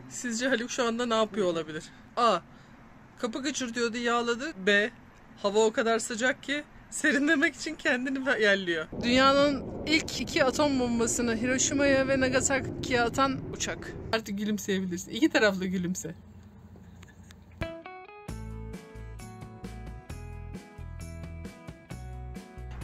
Sizce Haluk şu anda ne yapıyor olabilir? A. Kapı gıcırdıyordu, yağladı. B. Hava o kadar sıcak ki serinlemek için kendini yerliyor. Dünyanın ilk 2 atom bombasını Hiroşima'ya ve Nagasaki'ye atan uçak. Artık gülümseyebilirsin. 2 taraflı gülümse.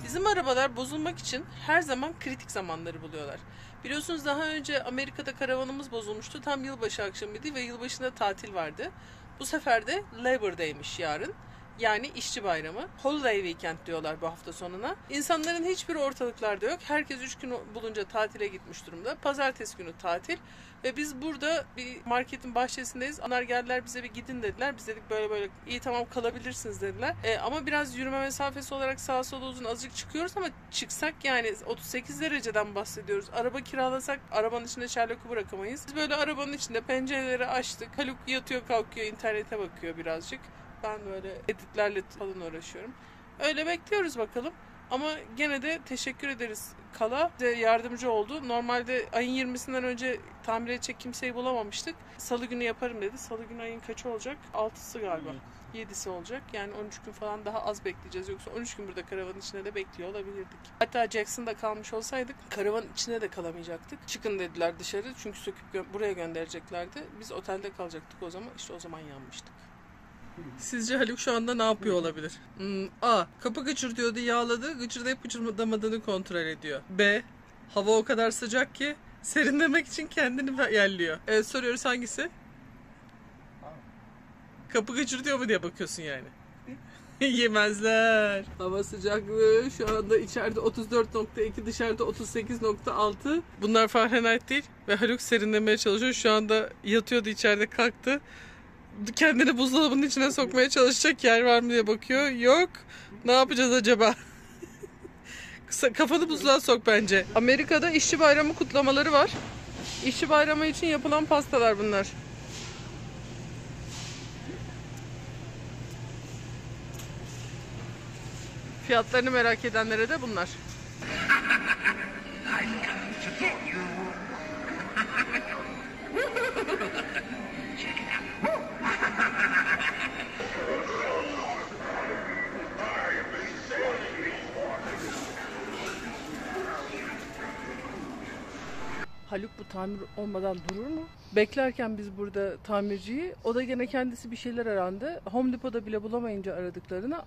Bizim arabalar bozulmak için her zaman kritik zamanları buluyorlar. Biliyorsunuz daha önce Amerika'da karavanımız bozulmuştu. Tam yılbaşı akşamıydı ve yılbaşında tatil vardı. Bu sefer de Labor Day'miş yarın. Yani işçi bayramı. Holiday Weekend diyorlar bu hafta sonuna. İnsanların hiçbiri ortalıklarda yok. Herkes 3 gün bulunca tatile gitmiş durumda. Pazartesi günü tatil. Ve biz burada bir marketin bahçesindeyiz. Onlar geldiler, bize bir gidin dediler. Biz dedik böyle böyle, iyi tamam kalabilirsiniz dediler. Ama biraz yürüme mesafesi olarak sağa sola uzun azıcık çıkıyoruz ama çıksak yani 38 dereceden bahsediyoruz. Araba kiralasak arabanın içinde Sherlock'u bırakamayız. Biz böyle arabanın içinde pencereleri açtık. Haluk yatıyor kalkıyor, internete bakıyor birazcık. Ben böyle editlerle falan uğraşıyorum. Öyle bekliyoruz bakalım. Ama gene de teşekkür ederiz Kala. Bize yardımcı oldu. Normalde ayın 20'sinden önce tamir edecek kimseyi bulamamıştık. Salı günü yaparım dedi. Salı günü ayın kaçı olacak? 6'sı galiba. 7'si olacak. Yani 13 gün falan daha az bekleyeceğiz. Yoksa 13 gün burada karavanın içinde de bekliyor olabilirdik. Hatta Jackson'da kalmış olsaydık karavanın içinde de kalamayacaktık. Çıkın dediler dışarı. Çünkü söküp buraya göndereceklerdi. Biz otelde kalacaktık o zaman. İşte o zaman yanmıştık. Sizce Haluk şu anda ne yapıyor olabilir? A. Kapı gıcırdıyordu, yağladı. Gıcırdayıp gıcırdamadığını kontrol ediyor. B. Hava o kadar sıcak ki serinlemek için kendini yerliyor. Soruyoruz hangisi? Kapı gıcırdıyor mu diye bakıyorsun yani. Yemezler. Hava sıcaklığı şu anda içeride 34.2, dışarıda 38.6. Bunlar Fahrenheit değil ve Haluk serinlemeye çalışıyor. Şu anda yatıyordu, içeride kalktı. Kendini buzdolabının içine sokmaya çalışacak yer var mı diye bakıyor. Yok. Ne yapacağız acaba? Kafanı buzluğa sok bence. Amerika'da işçi bayramı kutlamaları var. İşçi bayramı için yapılan pastalar bunlar. Fiyatlarını merak edenlere de bunlar. Haluk bu tamir olmadan durur mu? Beklerken biz burada tamirciyi, o da gene kendisi bir şeyler arandı. Home Depot'da bile bulamayınca aradıklarını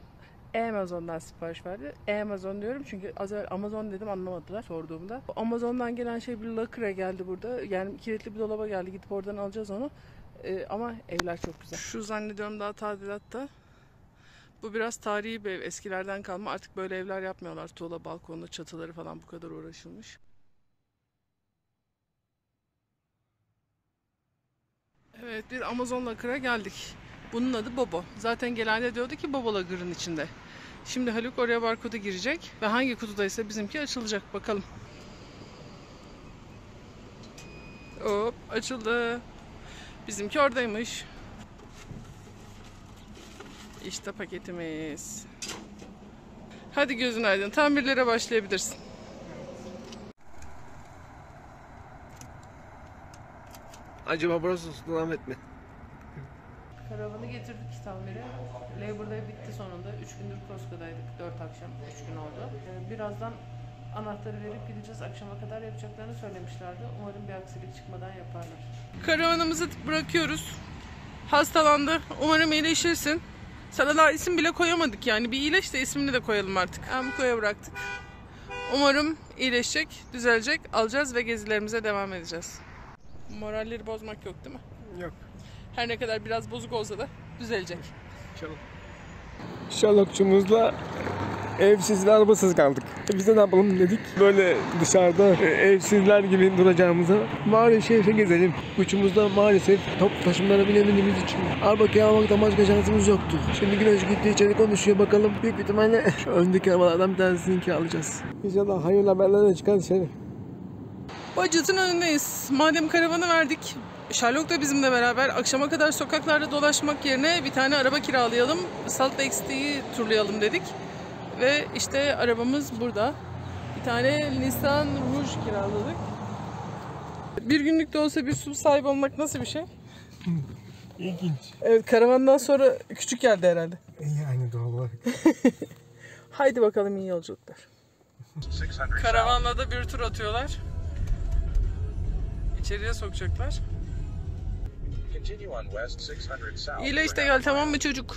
Amazon'dan sipariş verdi. Amazon diyorum çünkü az evvel Amazon dedim, anlamadılar sorduğumda. Amazon'dan gelen şey bir lakıra geldi burada. Yani kilitli bir dolaba geldi. Gidip oradan alacağız onu. Ama evler çok güzel. Şu zannediyorum daha tadilatta. Bu biraz tarihi bir ev. Eskilerden kalma. Artık böyle evler yapmıyorlar. Tuğla balkonlu, çatıları falan bu kadar uğraşılmış. Evet, bir Amazon lakıra geldik. Bunun adı Bobo. Zaten genelde diyordu ki Bobo lakırın içinde. Şimdi Haluk oraya barkodu girecek ve hangi kutudaysa bizimki açılacak. Bakalım. Hop, açıldı. Bizimki oradaymış. İşte paketimiz. Hadi gözün aydın. Tamirlere başlayabilirsin. Acaba burası Sultanahmet mi? Karavanı getirdik tamire. Labor Day bitti sonunda. 3 gündür Costco'daydık. 4 akşam, 3 gün oldu. Birazdan anahtarı verip gideceğiz. Akşama kadar yapacaklarını söylemişlerdi. Umarım bir aksilik çıkmadan yaparlar. Karavanımızı bırakıyoruz. Hastalandı. Umarım iyileşirsin. Sana daha isim bile koyamadık yani. Bir iyileş de ismini de koyalım artık. Amko'ya bıraktık. Umarım iyileşecek, düzelecek. Alacağız ve gezilerimize devam edeceğiz. Moralleri bozmak yok değil mi? Yok. Her ne kadar biraz bozuk olsa da düzelecek. İnşallah. Sherlock'cumuzla evsiz ve arabasız kaldık. Biz de ne yapalım dedik. Böyle dışarıda evsizler gibi duracağımıza bari şehre gezelim. Uçumuzda maalesef top taşımlara binemediğimiz için araba kiralamaktan başka şansımız yoktu. Şimdi Güneş gitti içeri konuşuyor, bakalım. Büyük ihtimalle öndeki arabalardan bir tanesini kiralayacağız. İnşallah hayırlı haberlerle çıkar dışarı. Budget'ın önündeyiz. Madem karavanı verdik, Sherlock da bizimle beraber akşama kadar sokaklarda dolaşmak yerine bir tane araba kiralayalım. Salt Lake City'yi turlayalım dedik. Ve işte arabamız burada. Bir tane Nissan Rouge kiraladık. Bir günlük de olsa bir su sahibi olmak nasıl bir şey? İlginç. Evet, karavandan sonra küçük geldi herhalde. Yani doğal olarak. Haydi bakalım, iyi yolculuklar. Karavanla da bir tur atıyorlar. İçeriye sokacaklar. İyiyle işte gel, tamam mı çocuk?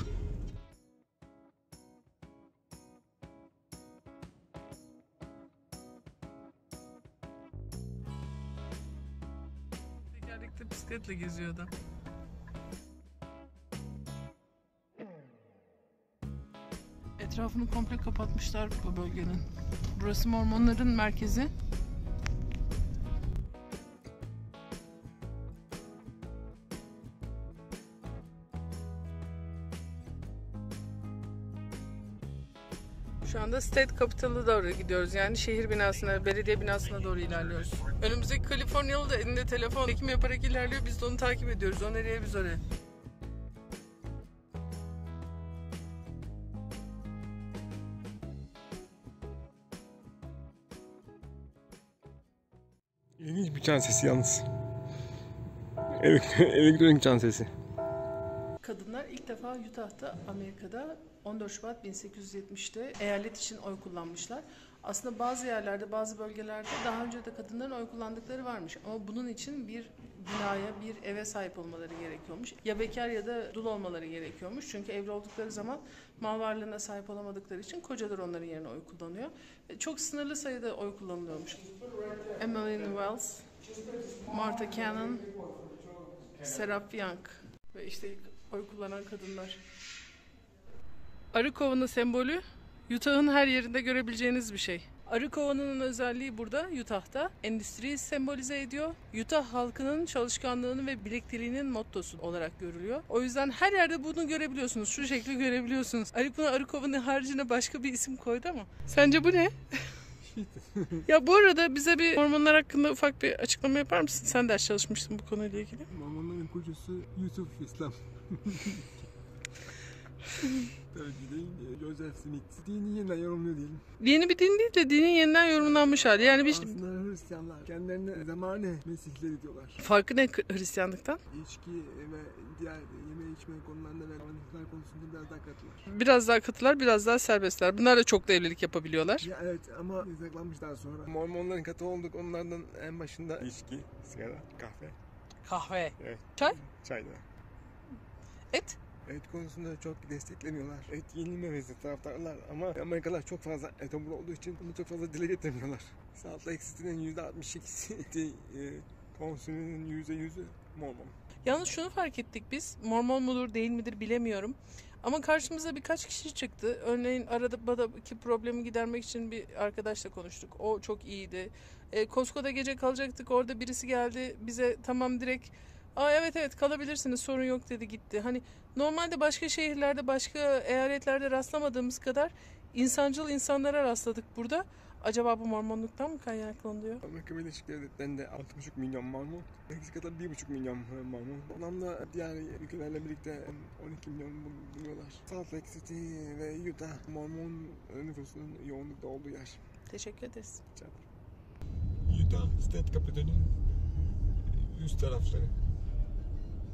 Tekerlekli bisikletle geziyor adam. Etrafını komple kapatmışlar bu bölgenin. Burası Mormonların merkezi. Şu anda State Capital'a doğru gidiyoruz. Yani şehir binasına, belediye binasına doğru ilerliyoruz. Önümüzdeki Kaliforniyalı da elinde telefon çekim yaparak ilerliyor. Biz de onu takip ediyoruz. O nereye, biz oraya. İlginç bir çan sesi yalnız. Elektronik çan sesi. Kadınlar ilk defa Utah'ta, Amerika'da 14 Şubat 1870'te eyalet için oy kullanmışlar. Aslında bazı yerlerde, bazı bölgelerde daha önce de kadınların oy kullandıkları varmış. Ama bunun için bir binaya, bir eve sahip olmaları gerekiyormuş. Ya bekar ya da dul olmaları gerekiyormuş. Çünkü evli oldukları zaman mal varlığına sahip olamadıkları için kocalar onların yerine oy kullanıyor. Çok sınırlı sayıda oy kullanılıyormuş. Emmeline Wells, Martha Cannon, Serap Young ve işte oy kullanan kadınlar. Arı kovanı sembolü Utah'ın her yerinde görebileceğiniz bir şey. Arı kovanının özelliği burada Utah'ta endüstriyi sembolize ediyor. Utah halkının çalışkanlığının ve birlikteliğinin mottosu olarak görülüyor. O yüzden her yerde bunu görebiliyorsunuz. Şu şekli görebiliyorsunuz. Buna arı kovanı haricinde başka bir isim koydu ama. Sence bu ne? Ya bu arada bize bir Mormonlar hakkında ufak bir açıklama yapar mısın? Sen ders çalışmıştın bu konuyla ilgili. Mormonların kocası Yusuf İslam. Tabii değil, Joseph Smith. Dini yeniden yorumluyor diyelim. Yeni bir din değil de dinin yeniden yorumlanmış hali. Yani bir aslında Hristiyanlar kendilerine zamane mesihleri diyorlar. Farkı ne Hristiyanlıktan? İçki ve diğer yeme içme konularında ve anıtlar konusunda biraz daha katılar. Biraz daha katılar, biraz daha serbestler. Bunlar da çok da evlilik yapabiliyorlar. Ya evet, ama yasaklanmış daha sonra. Mormonların katı olduk, onlardan en başında içki, sigara, kahve. Kahve. Evet. Çay? Çay da. Et? Et konusunda çok destekleniyorlar. Et yenilmemesi taraftarlar ama Amerikalılar çok fazla et olduğu için bunu çok fazla dile getirmiyorlar. Salt Lake City'nin %62'si konsümünün %100'ü Mormon. Yalnız şunu fark ettik biz. Mormon mudur değil midir bilemiyorum. Ama karşımıza birkaç kişi çıktı. Örneğin aradaki problemi gidermek için bir arkadaşla konuştuk. O çok iyiydi. Costco'da gece kalacaktık. Orada birisi geldi. Bize tamam direkt evet kalabilirsiniz, sorun yok dedi, gitti. Hani normalde başka şehirlerde, başka eyaletlerde rastlamadığımız kadar insancıl insanlara rastladık burada. Acaba bu Mormonluktan mı kaynaklanıyor? Amerika Birleşik Devletleri'nde 6,5 milyon Mormon, Meksika'da 1,5 milyon Mormon. Ondan diğer ülkelerle birlikte 12 milyon buluyorlar. Salt Lake City ve Utah Mormon nüfusunun yoğunlukta olduğu yer. Teşekkür ederiz. Utah State Capital'in üst tarafları.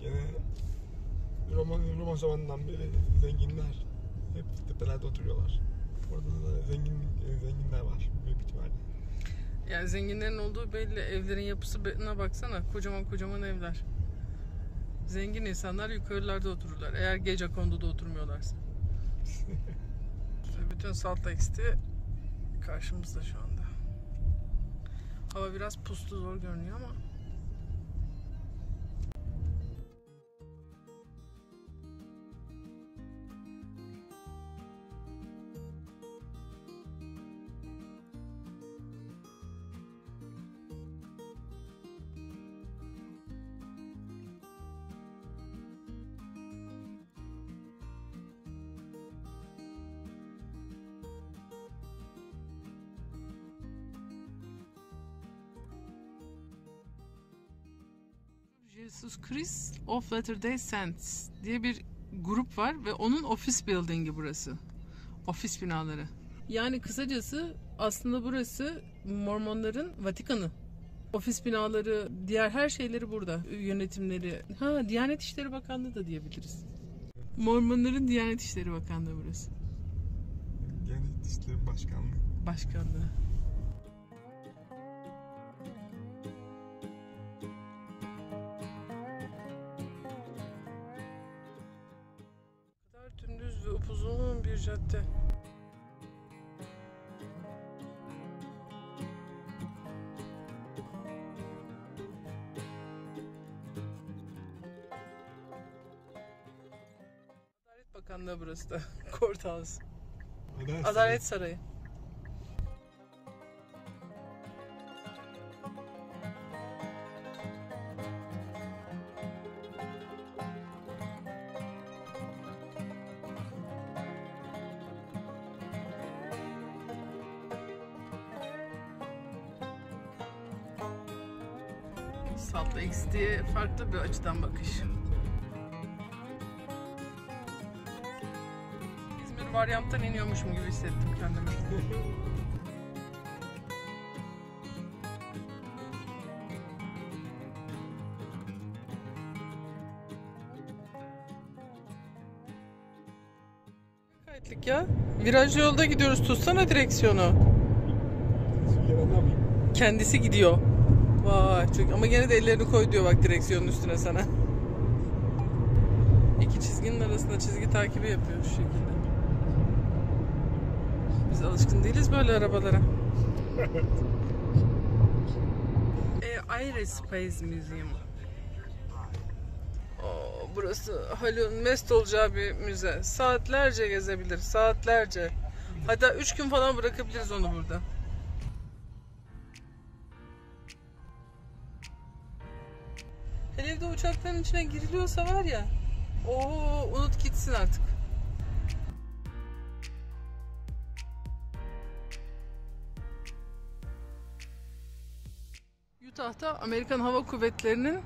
Yine Roma zamanından beri zenginler hep tepelerde oturuyorlar. Orada da zenginler var büyük ihtimalle. Yani zenginlerin olduğu belli. Evlerin yapısına baksana. Kocaman kocaman evler. Zengin insanlar yukarılarda otururlar. Eğer gece konduda oturmuyorlarsa. Bütün Salt Lake City karşımızda şu anda. Hava biraz puslu, zor görünüyor ama. Jesus Christ of Latter-day Saints diye bir grup var ve onun ofis building'i burası. Ofis binaları. Yani kısacası aslında burası Mormonların Vatikanı. Ofis binaları, diğer her şeyleri burada. Yönetimleri. Ha, Diyanet İşleri Bakanlığı da diyebiliriz. Mormonların Diyanet İşleri Bakanlığı burası. Diyanet İşleri Başkanlığı. Başkanlığı. O kadar dümdüz ve upuzun bir cadde. Adalet Bakanlığı burası da. Courthouse. Adalet Sarayı. Salt Lake City'ye farklı bir açıdan bakış. İzmir varyanttan iniyormuşum gibi hissettim kendimi. Kayıtlık ya. Virajlı yolda gidiyoruz. Tutsana direksiyonu. Kendisi gidiyor. Vay çok, ama gene de ellerini koy diyor bak direksiyonun üstüne sana. İki çizginin arasında çizgi takibi yapıyor şu şekilde. Biz alışkın değiliz böyle arabalara. Aerospace Museum. Burası Haluk'un mest olacağı bir müze. Saatlerce gezebilir, saatlerce. Hatta 3 gün falan bırakabiliriz onu burada. Hele de uçakların içine giriliyorsa var ya, unut gitsin artık. Utah'ta Amerikan Hava Kuvvetleri'nin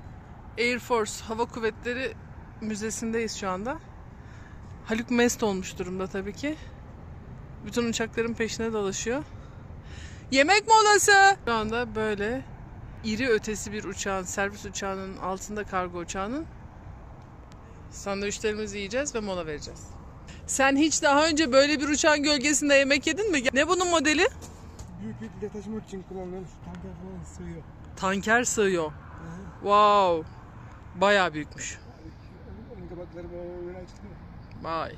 Air Force Hava Kuvvetleri Müzesi'ndeyiz şu anda. Haluk mest olmuş durumda tabii ki. Bütün uçakların peşine dolaşıyor. Yemek molası! Şu anda böyle iri ötesi bir uçağın, servis uçağının altında, kargo uçağının sandviçlerimizi yiyeceğiz ve mola vereceğiz. Sen hiç daha önce böyle bir uçağın gölgesinde yemek yedin mi? Ne bunun modeli? Büyük yükle taşımak için kullanılan şu tanker falan sığıyor. Tanker sığıyor. Wow. Bayağı büyükmüş. Onun kapakları böyle açılıyor. Vay.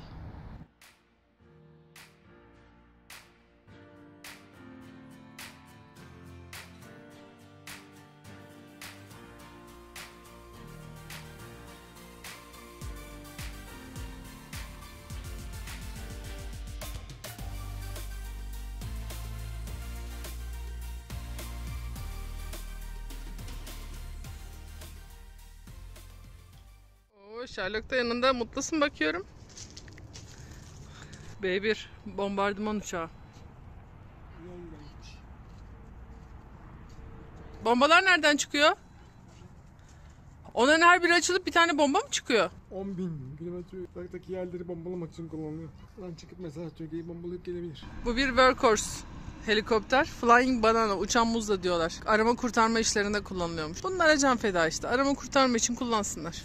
Sherlock da yanında, mutlusun bakıyorum. B1 bombardıman uçağı. Bombalar nereden çıkıyor? Onların her biri açılıp bir tane bomba mı çıkıyor? 10.000 kilometre uzaktaki yerleri bombalamak için kullanılıyor. Buradan çıkıp mesela Türkiye'yi bombalayıp gelebilir. Bu bir workhorse helikopter. Flying Banana, uçan muzla diyorlar. Arama kurtarma işlerinde kullanılıyormuş. Bunlara can feda işte. Arama kurtarma için kullansınlar.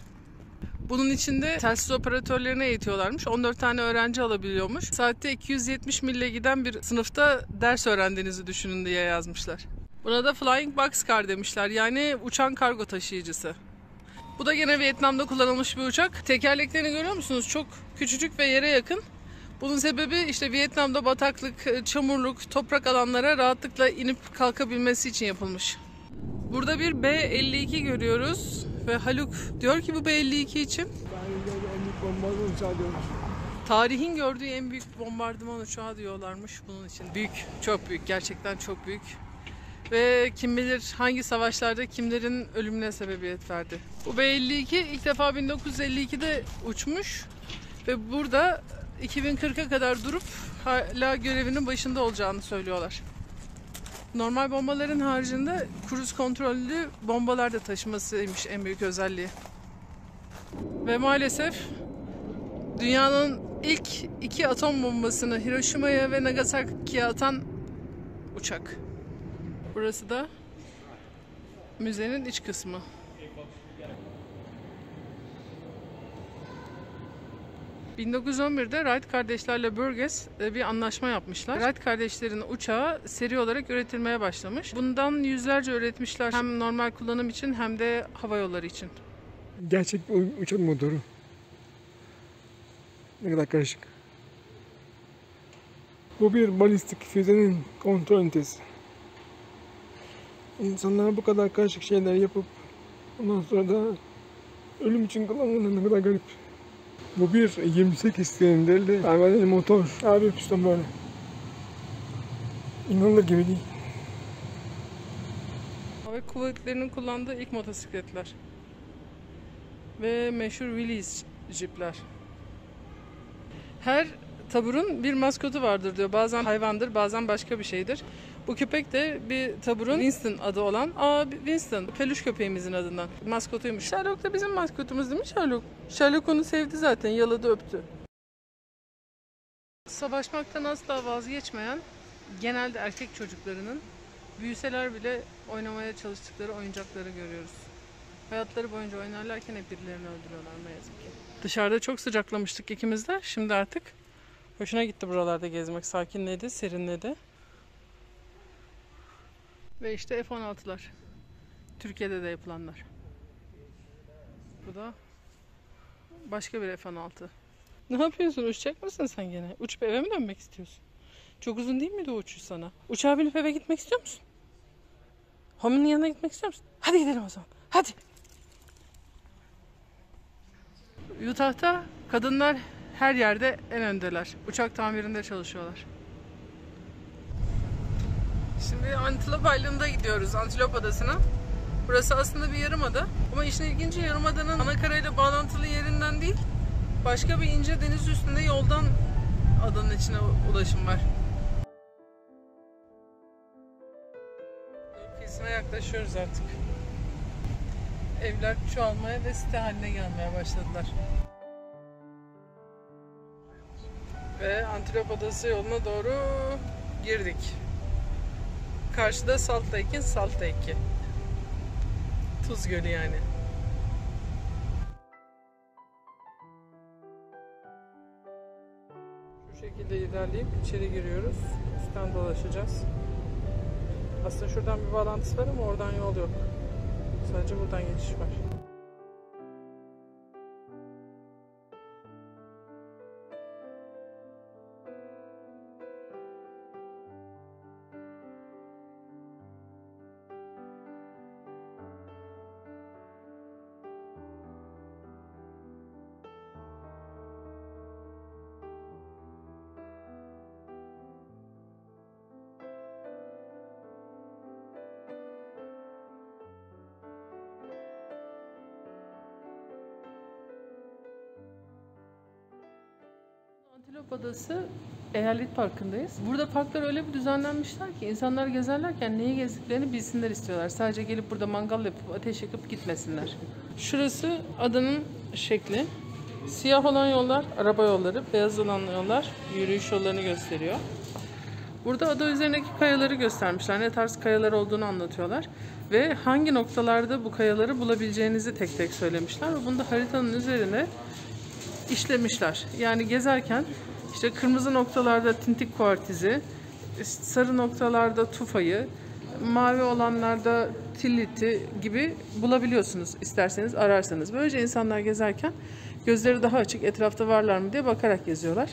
Bunun içinde telsiz operatörlerine eğitiyorlarmış. 14 tane öğrenci alabiliyormuş. Saatte 270 mille giden bir sınıfta ders öğrendiğinizi düşünün diye yazmışlar. Buna da Flying Boxcar demişler. Yani uçan kargo taşıyıcısı. Bu da gene Vietnam'da kullanılmış bir uçak. Tekerleklerini görüyor musunuz? Çok küçücük ve yere yakın. Bunun sebebi işte Vietnam'da bataklık, çamurluk, toprak alanlara rahatlıkla inip kalkabilmesi için yapılmış. Burada bir B-52 görüyoruz. Ve Haluk diyor ki bu B-52 için En büyük bombardıman uçağı diyormuş. Tarihin gördüğü en büyük bombardıman uçağı diyorlarmış bunun için. Büyük, çok büyük, gerçekten çok büyük. Ve kim bilir hangi savaşlarda kimlerin ölümüne sebebiyet verdi. Bu B-52 ilk defa 1952'de uçmuş ve burada 2040'a kadar durup hala görevinin başında olacağını söylüyorlar. Normal bombaların haricinde kruz kontrollü bombalar da taşımasıymış en büyük özelliği. Ve maalesef dünyanın ilk 2 atom bombasını Hiroşima'ya ve Nagasaki'ye atan uçak. Burası da Müzenin iç kısmı. ...1911'de Wright kardeşlerle Burgess bir anlaşma yapmışlar. Wright kardeşlerin uçağı seri olarak üretilmeye başlamış. Bundan yüzlerce üretmişler. Hem normal kullanım için hem de hava yolları için. Gerçek bir uçak motoru. Ne kadar karışık. Bu bir balistik füzenin kontrol ünitesi. İnsanlar bu kadar karışık şeyler yapıp ondan sonra da ölüm için kullanılan ne kadar garip. Bu bir 28 silindirli pervaneli motor. Abi piston böyle. İnanılır gibi değil. Hava kuvvetlerinin kullandığı ilk motosikletler. Ve meşhur Willys jipler. Her taburun bir maskotu vardır diyor. Bazen hayvandır, bazen başka bir şeydir. Bu köpek de bir taburun Winston adı olan, Winston, peluş köpeğimizin adından maskotuymuş. Sherlock da bizim maskotumuz değil mi Sherlock? Sherlock onu sevdi zaten, yaladı öptü. Savaşmaktan asla vazgeçmeyen, genelde erkek çocuklarının büyüseler bile oynamaya çalıştıkları oyuncakları görüyoruz. Hayatları boyunca oynarlarken hep birilerini öldürüyorlar ne yazık ki. Dışarıda çok sıcaklamıştık ikimiz de. Şimdi artık hoşuna gitti buralarda gezmek. Sakinledi, serinledi. Ve işte F-16'lar. Türkiye'de de yapılanlar. Bu da başka bir F-16. Ne yapıyorsun? Uçacak mısın sen gene? Uçup eve mi dönmek istiyorsun? Çok uzun değil miydi o uçuş sana? Uçağa binip eve gitmek istiyor musun? Homi'nin yanına gitmek istiyor musun? Hadi gidelim o zaman. Hadi. Utah'ta kadınlar her yerde en öndeler. Uçak tamirinde çalışıyorlar. Şimdi Antilop Island'a gidiyoruz, Antilop Adası'na. Burası aslında bir yarımada. Ama işin ilginci yarımadanın ana karayla bağlantılı yerinden değil, başka bir ince deniz üstünde yoldan adanın içine ulaşım var. Kıyısına yaklaşıyoruz artık. Evler çoğalmaya ve site haline gelmeye başladılar. Ve Antilop Adası yoluna doğru girdik. Karşıda Salt Lake'in Salt Lake'i. Tuz Gölü yani. Şu şekilde ilerleyip içeri giriyoruz. Üstten dolaşacağız. Aslında şuradan bir bağlantısı var ama oradan yol yok. Sadece buradan geçiş var. Antilop Adası Eyalet Parkı'ndayız. Burada parklar öyle bir düzenlenmişler ki insanlar gezerlerken neyi gezdiklerini bilsinler istiyorlar. Sadece gelip burada mangal yapıp ateş yakıp gitmesinler. Şurası adanın şekli. Siyah olan yollar araba yolları, beyaz olan yollar yürüyüş yollarını gösteriyor. Burada ada üzerindeki kayaları göstermişler. Ne tarz kayalar olduğunu anlatıyorlar. Ve hangi noktalarda bu kayaları bulabileceğinizi tek tek söylemişler. Ve bunu da haritanın üzerine işlemişler. Yani gezerken işte kırmızı noktalarda tintik kuartizi, sarı noktalarda tufayı, mavi olanlarda tilliti gibi bulabiliyorsunuz isterseniz ararsanız. Böylece insanlar gezerken gözleri daha açık, etrafta varlar mı diye bakarak geziyorlar.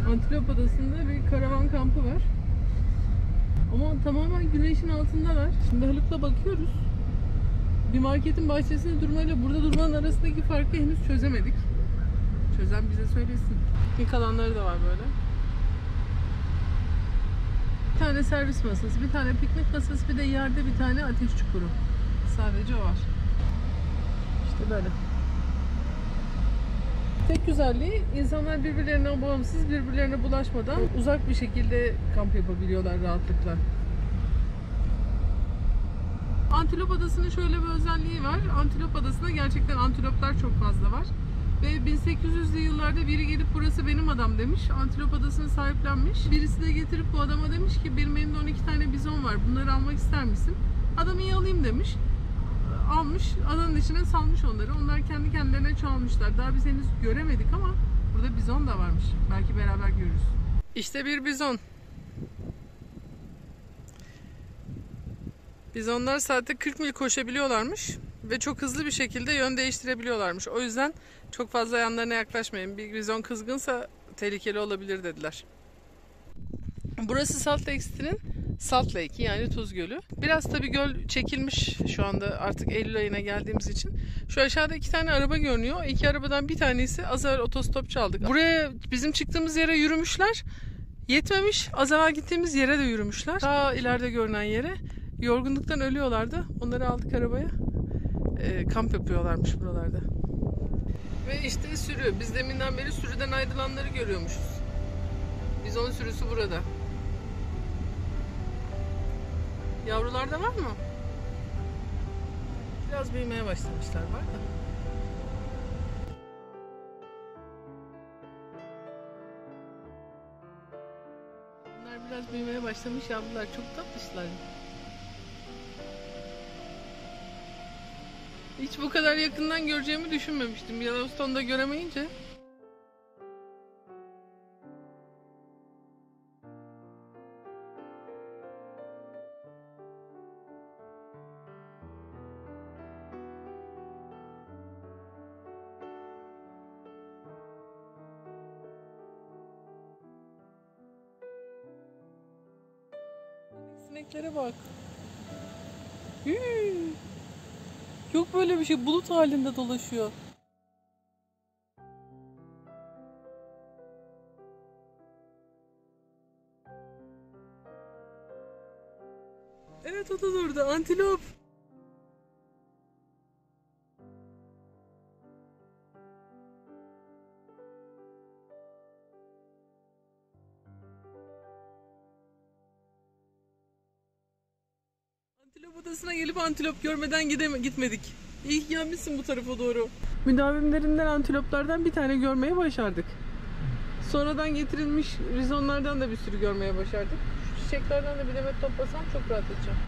Antilop Adası'nda bir karavan kampı var. Ama tamamen güneşin altındalar. Şimdi Haluk'la bakıyoruz. Bir marketin bahçesinde durmayla burada durmanın arasındaki farkı henüz çözemedik. Çözen bize söylesin. İlk alanları da var böyle. Bir tane servis masası, bir tane piknik masası, bir de yerde bir tane ateş çukuru. Sadece o var. İşte böyle. Tek güzelliği insanlar birbirlerinden bağımsız, birbirlerine bulaşmadan uzak bir şekilde kamp yapabiliyorlar rahatlıkla. Antilop Adası'nın şöyle bir özelliği var. Antilop Adası'nda gerçekten antiloplar çok fazla var. Ve 1800'lü yıllarda biri gelip burası benim adam demiş. Antilop Adası'nı sahiplenmiş. Birisi de getirip bu adama demiş ki benim elimde 12 tane bizon var. Bunları almak ister misin? Adam iyi alayım demiş. almış, alanın içine salmış onları. Onlar kendi kendilerine çoğalmışlar. Daha biz henüz göremedik ama burada bizon da varmış. Belki beraber görürüz. İşte bir bizon. Bizonlar saatte 40 mil koşabiliyorlarmış ve çok hızlı bir şekilde yön değiştirebiliyorlarmış. O yüzden çok fazla yanlarına yaklaşmayın. Bir bizon kızgınsa tehlikeli olabilir dediler. Burası Salt Lake City'nin Salt Lake, yani Tuz Gölü. Biraz tabii göl çekilmiş şu anda, artık Eylül ayına geldiğimiz için. Şu aşağıda 2 tane araba görünüyor. 2 arabadan bir tanesi az evvel otostop çaldık. Buraya bizim çıktığımız yere yürümüşler. Yetmemiş, az evvel gittiğimiz yere de yürümüşler. Daha ileride görünen yere. Yorgunluktan ölüyorlardı. Onları aldık arabaya. Kamp yapıyorlarmış buralarda. Ve işte sürü. Biz deminden beri sürüden ayrılanları görüyormuşuz. Bizon sürüsü burada. Yavrular da var mı? Biraz büyümeye başlamışlar, var da. Bunlar biraz büyümeye başlamış yavrular. Çok tatlışlar. Hiç bu kadar yakından göreceğimi düşünmemiştim. Yellowstone'da göremeyince. Sineklere bak. Yok böyle bir şey, bulut halinde dolaşıyor. Evet, o da durdu. Antilop. Antilop odasına gelip antilop görmeden gitmedik. İyi ki gelmişsin bu tarafa doğru. Müdavimlerinden, antiloplardan bir tane görmeye başardık. Sonradan getirilmiş rizonlardan da bir sürü görmeye başardık. Şu çiçeklerden de bir demet toplasam çok rahat edeceğim.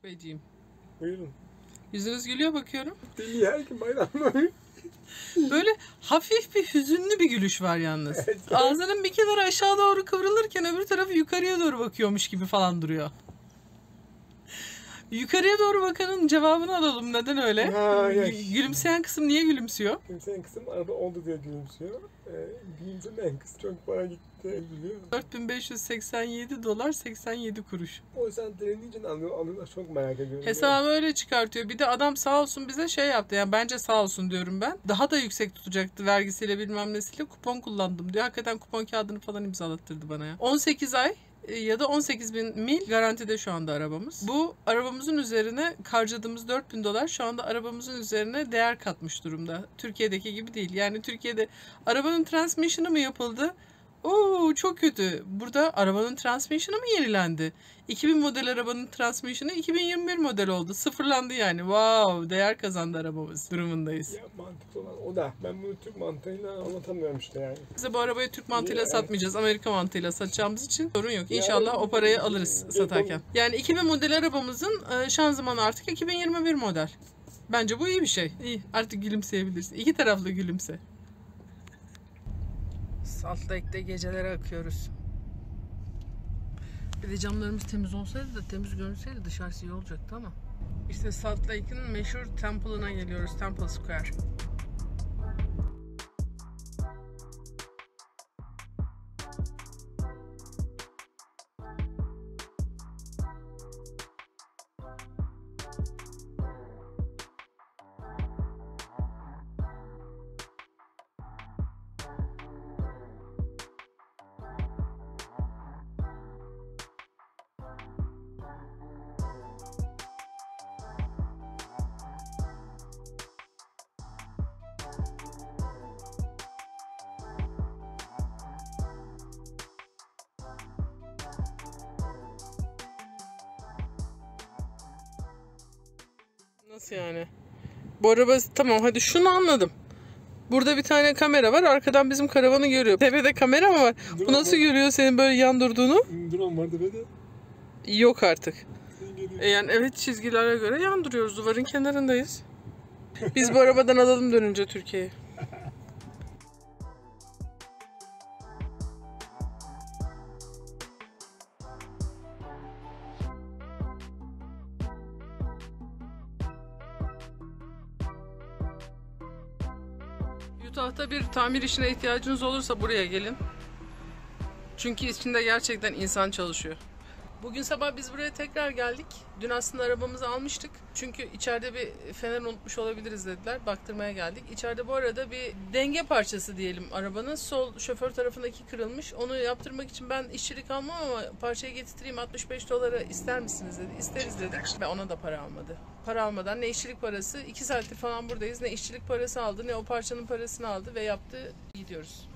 Beyciğim. Buyurun. Yüzünüz gülüyor, bakıyorum. Deli her gün bayramlar. Böyle hafif bir hüzünlü bir gülüş var yalnız. Evet. Ağzının bir kenarı aşağı doğru kıvrılırken öbür tarafı yukarıya doğru bakıyormuş gibi falan duruyor. Yukarıya doğru bakanın cevabını alalım. Neden öyle? Gülümseyen kısım niye gülümsüyor? Gülümseyen kısım araba oldu diye gülümsüyor. Gülümsemeyen kısım çok para gitti gülüyor. $4.587 87 kuruş. O yüzden denenince alıyorlar, çok merak ediyorum. Hesabı öyle çıkartıyor. Bir de adam sağ olsun bize şey yaptı. Yani bence sağ olsun diyorum ben. Daha da yüksek tutacaktı vergisiyle bilmem nesiyle, kupon kullandım diyor. Hakikaten kupon kağıdını falan imzalattırdı bana ya. 18 ay ya da 18.000 mil garantide şu anda arabamız. Bu arabamızın üzerine harcadığımız $4.000 şu anda arabamızın üzerine değer katmış durumda. Türkiye'deki gibi değil. Yani Türkiye'de arabanın transmission'ı mı yapıldı? Oo, çok kötü. Burada arabanın transmission'ı mı yenilendi? 2000 model arabanın transmission'ı 2021 model oldu. Sıfırlandı yani. Wow, değer kazandı arabamız durumundayız. Ya mantıklı olan o da. Ben bunu Türk mantığıyla anlatamıyorum işte yani. Bize bu arabayı Türk mantığıyla satmayacağız. Amerika mantığıyla satacağımız için sorun yok. İnşallah o parayı alırız satarken. Yani 2000 model arabamızın şanzımanı artık 2021 model. Bence bu iyi bir şey. İyi. Artık gülümseyebilirsin. İki taraflı gülümse. Salt Lake'de gecelere akıyoruz. Bir de camlarımız temiz olsaydı da, temiz görünseydi dışarısı iyi olacaktı ama. İşte Salt Lake'in meşhur Temple'ına geliyoruz. Temple Square. Nasıl yani? Bu araba tamam, hadi şunu anladım. Burada bir tane kamera var, arkadan bizim karavanı görüyor. Tepede kamera mı var? Bu nasıl görüyor senin böyle yan durduğunu? Drone var tepede. Yok artık. Yani evet, çizgilere göre yan duruyoruz. Duvarın kenarındayız. Biz bu arabadan alalım dönünce Türkiye'ye. Utah'ta bir tamir işine ihtiyacınız olursa buraya gelin. Çünkü içinde gerçekten insan çalışıyor. Bugün sabah biz buraya tekrar geldik. Dün aslında arabamızı almıştık. Çünkü içeride bir fener unutmuş olabiliriz dediler. Baktırmaya geldik. İçeride bu arada bir denge parçası diyelim arabanın. Sol şoför tarafındaki kırılmış. Onu yaptırmak için ben işçilik almam ama parçayı getireyim, $65 ister misiniz dedi. İsteriz dedik ve ona da para almadı. Para almadan ne işçilik parası, 2 saattir falan buradayız, ne işçilik parası aldı ne o parçanın parasını aldı ve yaptı, gidiyoruz.